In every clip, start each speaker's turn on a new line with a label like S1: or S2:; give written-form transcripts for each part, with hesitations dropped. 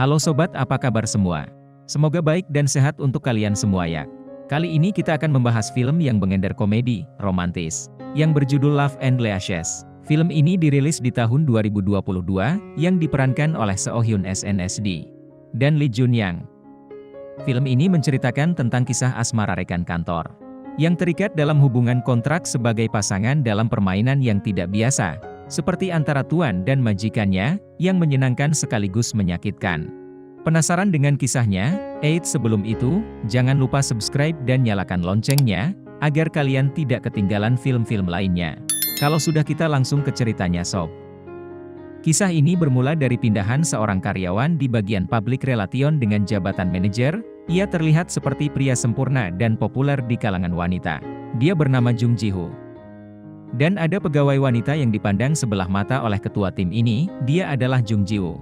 S1: Halo sobat, apa kabar semua? Semoga baik dan sehat untuk kalian semua ya. Kali ini kita akan membahas film yang mengender komedi, romantis, yang berjudul Love and Leashes. Film ini dirilis di tahun 2022, yang diperankan oleh Seo Hyun SNSD dan Lee Jun Young. Film ini menceritakan tentang kisah asmara rekan kantor, yang terikat dalam hubungan kontrak sebagai pasangan dalam permainan yang tidak biasa, seperti antara tuan dan majikannya, yang menyenangkan sekaligus menyakitkan. Penasaran dengan kisahnya? Eits, sebelum itu, jangan lupa subscribe dan nyalakan loncengnya, agar kalian tidak ketinggalan film-film lainnya. Kalau sudah, kita langsung ke ceritanya sob. Kisah ini bermula dari pindahan seorang karyawan di bagian public relation dengan jabatan manajer. Ia terlihat seperti pria sempurna dan populer di kalangan wanita. Dia bernama Jung Ji Ho. Dan ada pegawai wanita yang dipandang sebelah mata oleh ketua tim ini, dia adalah Jung Ji Woo.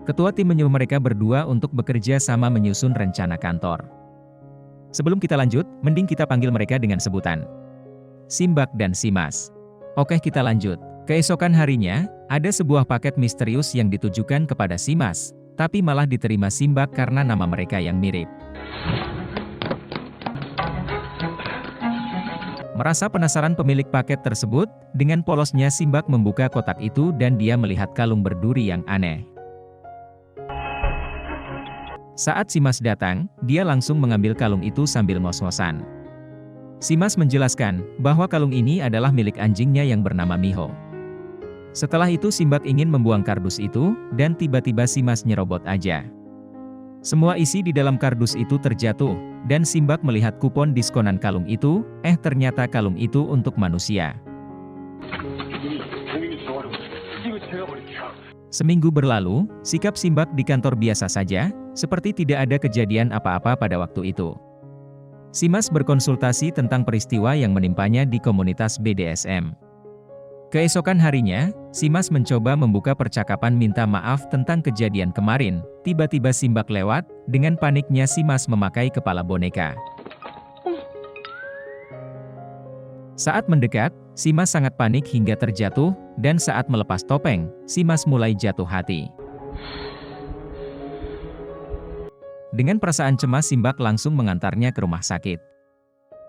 S1: Ketua tim menyuruh mereka berdua untuk bekerja sama menyusun rencana kantor. Sebelum kita lanjut, mending kita panggil mereka dengan sebutan Simbak dan Simas. Oke, kita lanjut. Keesokan harinya, ada sebuah paket misterius yang ditujukan kepada Simas, tapi malah diterima Simbak karena nama mereka yang mirip. Merasa penasaran pemilik paket tersebut, dengan polosnya Simbak membuka kotak itu dan dia melihat kalung berduri yang aneh. Saat Simas datang, dia langsung mengambil kalung itu sambil ngos-ngosan. Simas menjelaskan bahwa kalung ini adalah milik anjingnya yang bernama Miho. Setelah itu Simbak ingin membuang kardus itu, dan tiba-tiba Simas nyerobot aja. Semua isi di dalam kardus itu terjatuh, dan Simbak melihat kupon diskonan kalung itu, ternyata kalung itu untuk manusia. Seminggu berlalu, sikap Simbak di kantor biasa saja, seperti tidak ada kejadian apa-apa pada waktu itu. Simas berkonsultasi tentang peristiwa yang menimpanya di komunitas BDSM. Keesokan harinya, Simas mencoba membuka percakapan minta maaf tentang kejadian kemarin. Tiba-tiba Simbak lewat, dengan paniknya Simas memakai kepala boneka. Saat mendekat, Simas sangat panik hingga terjatuh, dan saat melepas topeng, Simas mulai jatuh hati. Dengan perasaan cemas Simbak langsung mengantarnya ke rumah sakit.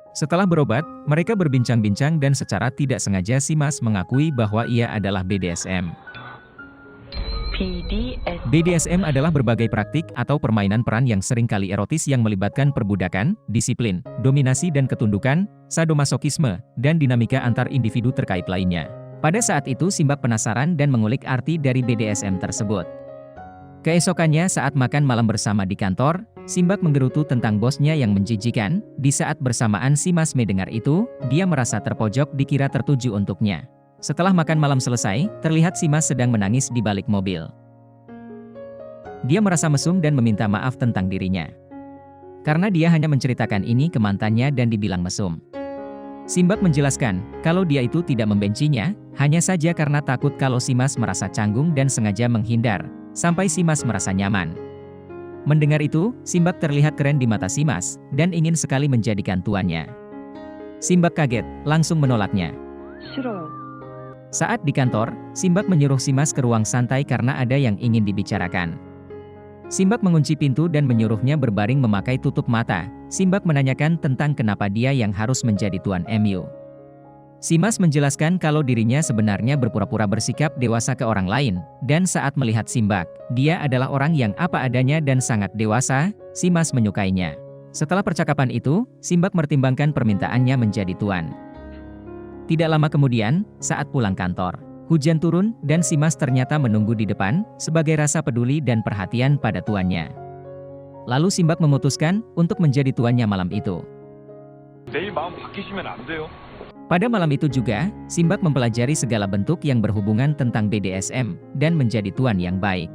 S1: Setelah berobat, mereka berbincang-bincang dan secara tidak sengaja Simas mengakui bahwa ia adalah BDSM. BDSM adalah berbagai praktik atau permainan peran yang seringkali erotis yang melibatkan perbudakan, disiplin, dominasi dan ketundukan, sadomasokisme, dan dinamika antar individu terkait lainnya. Pada saat itu Simbak penasaran dan mengulik arti dari BDSM tersebut. Keesokannya saat makan malam bersama di kantor, Simbak menggerutu tentang bosnya yang menjijikan. Di saat bersamaan Simas mendengar itu, dia merasa terpojok dikira tertuju untuknya. Setelah makan malam selesai, terlihat Simas sedang menangis di balik mobil. Dia merasa mesum dan meminta maaf tentang dirinya. Karena dia hanya menceritakan ini ke mantannya dan dibilang mesum. Simbak menjelaskan, kalau dia itu tidak membencinya, hanya saja karena takut kalau Simas merasa canggung dan sengaja menghindar, sampai Simas merasa nyaman. Mendengar itu, Simbak terlihat keren di mata Simas, dan ingin sekali menjadikan tuannya. Simbak kaget, langsung menolaknya. Saat di kantor, Simbak menyuruh Simas ke ruang santai karena ada yang ingin dibicarakan. Simbak mengunci pintu dan menyuruhnya berbaring memakai tutup mata. Simbak menanyakan tentang kenapa dia yang harus menjadi tuan MU. Simas menjelaskan kalau dirinya sebenarnya berpura-pura bersikap dewasa ke orang lain, dan saat melihat Simbak, dia adalah orang yang apa adanya dan sangat dewasa. Simas menyukainya. Setelah percakapan itu, Simbak mempertimbangkan permintaannya menjadi tuan. Tidak lama kemudian, saat pulang kantor, hujan turun dan Simas ternyata menunggu di depan, sebagai rasa peduli dan perhatian pada tuannya. Lalu Simbak memutuskan untuk menjadi tuannya malam itu. Pada malam itu juga, Simbak mempelajari segala bentuk yang berhubungan tentang BDSM, dan menjadi tuan yang baik.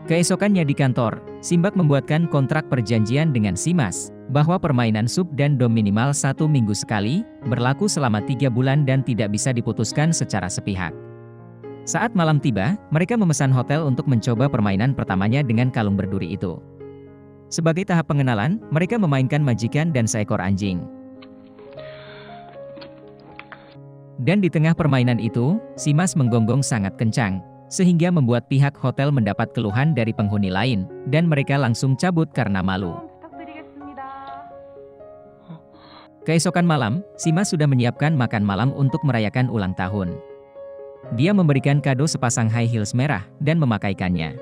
S1: Keesokannya di kantor, Simbak membuatkan kontrak perjanjian dengan Simas, bahwa permainan sub dan dom minimal 1 minggu sekali, berlaku selama 3 bulan dan tidak bisa diputuskan secara sepihak. Saat malam tiba, mereka memesan hotel untuk mencoba permainan pertamanya dengan kalung berduri itu. Sebagai tahap pengenalan, mereka memainkan majikan dan seekor anjing. Dan di tengah permainan itu, Simas menggonggong sangat kencang. sehingga membuat pihak hotel mendapat keluhan dari penghuni lain, dan mereka langsung cabut karena malu. Keesokan malam, Simas sudah menyiapkan makan malam untuk merayakan ulang tahun. Dia memberikan kado sepasang high heels merah, dan memakaikannya.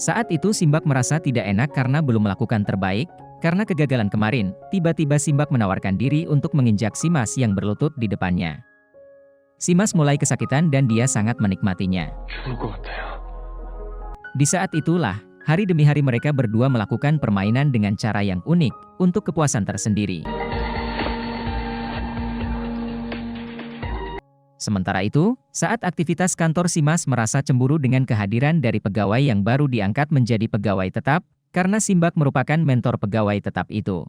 S1: Saat itu Simbak merasa tidak enak karena belum melakukan terbaik. Karena kegagalan kemarin, tiba-tiba Simbak menawarkan diri untuk menginjak Simas yang berlutut di depannya. Simas mulai kesakitan dan dia sangat menikmatinya. Di saat itulah, hari demi hari mereka berdua melakukan permainan dengan cara yang unik, untuk kepuasan tersendiri. Sementara itu, saat aktivitas kantor Simas merasa cemburu dengan kehadiran dari pegawai yang baru diangkat menjadi pegawai tetap, karena Simbak merupakan mentor pegawai tetap itu.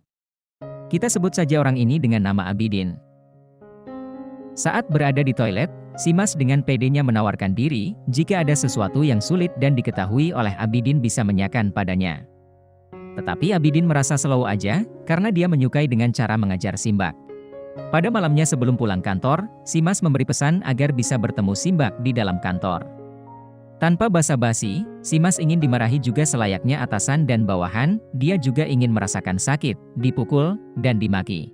S1: Kita sebut saja orang ini dengan nama Abidin. Saat berada di toilet, Simas dengan pedenya menawarkan diri, jika ada sesuatu yang sulit dan diketahui oleh Abidin bisa menanyakan padanya. Tetapi Abidin merasa slow aja, karena dia menyukai dengan cara mengajar Simbak. Pada malamnya sebelum pulang kantor, Simas memberi pesan agar bisa bertemu Simbak di dalam kantor. Tanpa basa-basi, Simas ingin dimarahi juga selayaknya atasan dan bawahan, dia juga ingin merasakan sakit, dipukul, dan dimaki.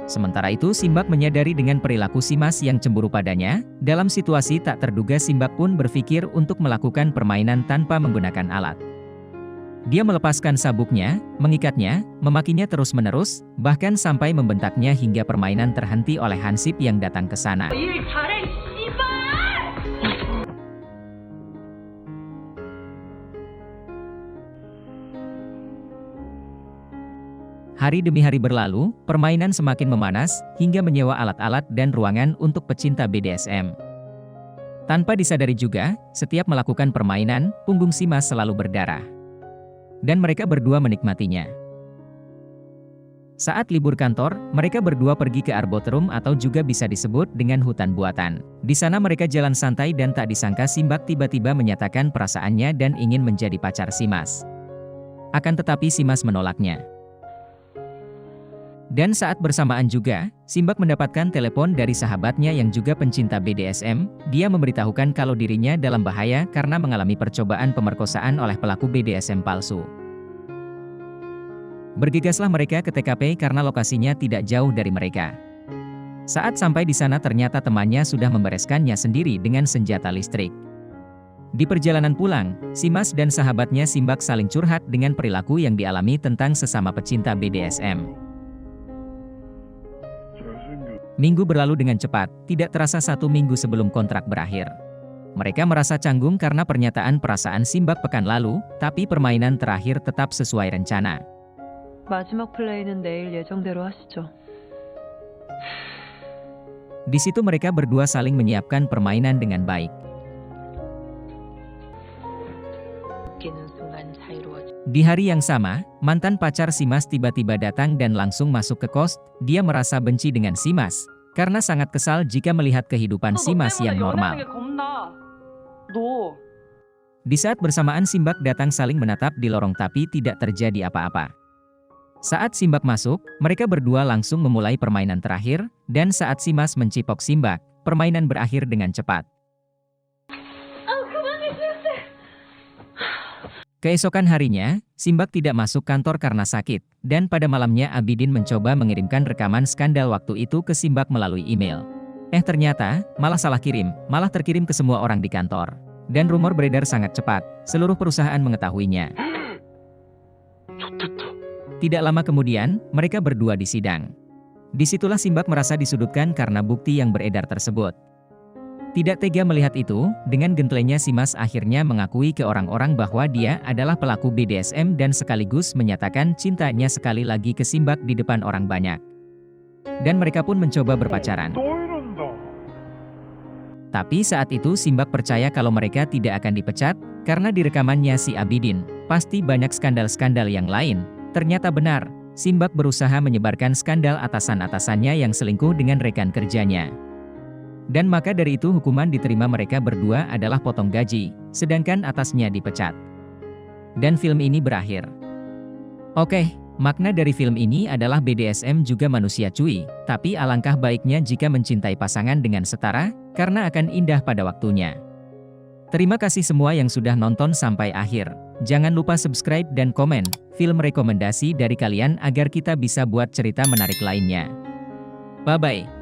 S1: Sementara itu Simbak menyadari dengan perilaku Simas yang cemburu padanya, dalam situasi tak terduga Simbak pun berpikir untuk melakukan permainan tanpa menggunakan alat. Dia melepaskan sabuknya, mengikatnya, memakinya terus-menerus, bahkan sampai membentaknya hingga permainan terhenti oleh Hansip yang datang ke sana. Hari demi hari berlalu, permainan semakin memanas, hingga menyewa alat-alat dan ruangan untuk pecinta BDSM. Tanpa disadari juga, setiap melakukan permainan, punggung Simas selalu berdarah. Dan mereka berdua menikmatinya. Saat libur kantor, mereka berdua pergi ke Arboretum atau juga bisa disebut dengan hutan buatan. Di sana mereka jalan santai dan tak disangka Simbak tiba-tiba menyatakan perasaannya dan ingin menjadi pacar Simas. Akan tetapi Simas menolaknya. Dan saat bersamaan juga, Simbak mendapatkan telepon dari sahabatnya yang juga pencinta BDSM, dia memberitahukan kalau dirinya dalam bahaya karena mengalami percobaan pemerkosaan oleh pelaku BDSM palsu. Bergegaslah mereka ke TKP karena lokasinya tidak jauh dari mereka. Saat sampai di sana ternyata temannya sudah membereskannya sendiri dengan senjata listrik. Di perjalanan pulang, Simas dan sahabatnya Simbak saling curhat dengan perilaku yang dialami tentang sesama pecinta BDSM. Minggu berlalu dengan cepat, tidak terasa 1 minggu sebelum kontrak berakhir. Mereka merasa canggung karena pernyataan perasaan Simbak pekan lalu, tapi permainan terakhir tetap sesuai rencana.
S2: 마지막 플레이는 내일 예정대로 하시죠.
S1: Di situ mereka berdua saling menyiapkan permainan dengan baik. Di hari yang sama, mantan pacar Simas tiba-tiba datang dan langsung masuk ke kos. Dia merasa benci dengan Simas, karena sangat kesal jika melihat kehidupan Simas yang normal. Di saat bersamaan Simbak datang saling menatap di lorong tapi tidak terjadi apa-apa. Saat Simbak masuk, mereka berdua langsung memulai permainan terakhir, dan saat Simas mencipok Simbak, permainan berakhir dengan cepat. Keesokan harinya, Simbak tidak masuk kantor karena sakit, dan pada malamnya Abidin mencoba mengirimkan rekaman skandal waktu itu ke Simbak melalui email. Ternyata, malah salah kirim, malah terkirim ke semua orang di kantor. Dan rumor beredar sangat cepat, seluruh perusahaan mengetahuinya. Tidak lama kemudian, mereka berdua disidang. Disitulah Simbak merasa disudutkan karena bukti yang beredar tersebut. Tidak tega melihat itu, dengan gentlenya Simas akhirnya mengakui ke orang-orang bahwa dia adalah pelaku BDSM dan sekaligus menyatakan cintanya sekali lagi ke Simbak di depan orang banyak. Dan mereka pun mencoba berpacaran. Tapi saat itu Simbak percaya kalau mereka tidak akan dipecat, karena di rekamannya si Abidin, pasti banyak skandal-skandal yang lain. Ternyata benar, Simbak berusaha menyebarkan skandal atasan-atasannya yang selingkuh dengan rekan kerjanya. Dan maka dari itu hukuman diterima mereka berdua adalah potong gaji, sedangkan atasnya dipecat. Dan film ini berakhir. Oke, makna dari film ini adalah BDSM juga manusia cuy, tapi alangkah baiknya jika mencintai pasangan dengan setara, karena akan indah pada waktunya. Terima kasih semua yang sudah nonton sampai akhir. Jangan lupa subscribe dan komen film rekomendasi dari kalian agar kita bisa buat cerita menarik lainnya. Bye-bye.